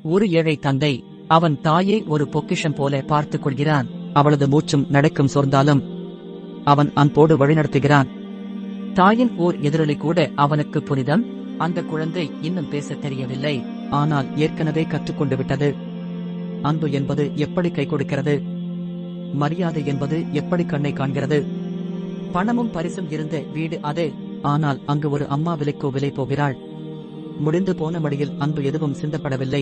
ஒரு ஏழை தந்தை அவன் தாயை ஒரு பொக்கிஷம் போல பார்த்துக் கொள்கிறான். அவளது மூச்சும் நடக்கும் சோர்ந்தாலும் அவன் அன்போடு வழிநடத்துகிறான். தாயின் ஓர் எதிரொலி கூட அவனுக்கு புனிதம். அந்த குழந்தை இன்னும் பேசத் தெரியவில்லை, ஆனால் ஏற்கனவே கற்றுக்கொண்டு விட்டது. அன்பு என்பது எப்படி கை கொடுக்கிறது, மரியாதை என்பது எப்படி கண்ணை காண்கிறது. பணமும் பரிசும் இருந்த வீடு அது. ஆனால் அங்கு ஒரு அம்மா விலைக்கோ விலை போகிறாள். முடிந்து போன மடியில் அன்பு எதுவும் சிந்தப்படவில்லை.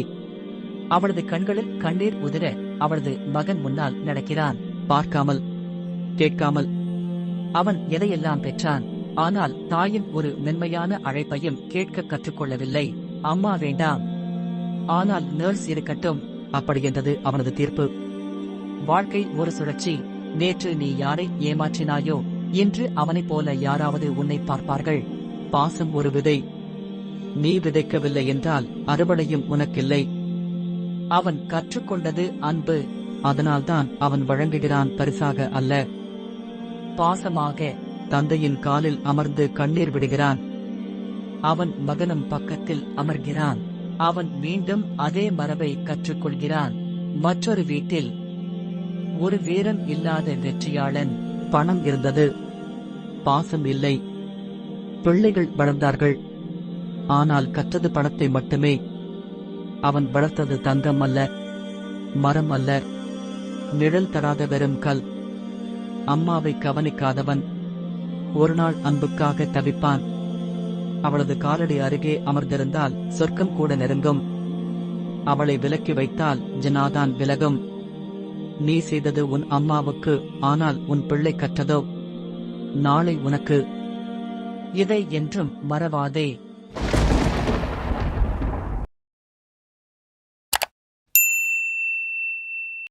அவளது கண்களில் கண்ணீர் உதிர அவளது மகன் முன்னால் நடக்கிறான். பார்க்காமல் கேட்காமல் அவன் எதையெல்லாம் பெற்றான். ஆனால் தாயின் ஒரு மென்மையான அழைப்பையும் கேட்க கற்றுக்கொள்ளவில்லை. அம்மா வேண்டாம், ஆனால் நர்ஸ் இருக்கட்டும், அப்படி என்றது அவனது தீர்ப்பு. வாழ்க்கை ஒரு சுழற்சி. நேற்று நீ யாரை ஏமாற்றினாயோ, இன்று அவனைப் போல யாராவது உன்னை பார்ப்பார்கள். பாசம் ஒரு விதை. நீ விதைக்கவில்லை என்றால் அறுவடையும் உனக்கில்லை. அவன் கற்றுக்கொண்டது அன்பு. அதனால்தான் அவன் வழங்குகிறான், பரிசாக அல்ல, பாசமாக. தந்தையின் காலில் அமர்ந்து கண்ணீர் விடுகிறான். அவன் மகனும் பக்கத்தில் அமர்கிறான். அவன் மீண்டும் அதே மரபை கற்றுக்கொள்கிறான். மற்றொரு வீட்டில் ஒரு வீரம் இல்லாத வெற்றியாளன். பணம் இருந்தது, பாசம் இல்லை. பிள்ளைகள் வளர்ந்தார்கள், ஆனால் கற்றது பணத்தை மட்டுமே. அவன் வளர்த்தது தங்கம் அல்ல, மரம் அல்ல, நிழல் தராத வெறும் கல். அம்மாவை கவனிக்காதவன் ஒருநாள் அன்புக்காக தவிப்பான். அவளது காலடி அருகே அமர்ந்திருந்தால் சொர்க்கம் கூட நெருங்கும். அவளை விலக்கி வைத்தால் ஜனாதான் விலகும். நீ செய்தது உன் அம்மாவுக்கு, ஆனால் உன் பிள்ளை கற்றதோ நாளை உனக்கு. இதை என்றும் மறவாதே.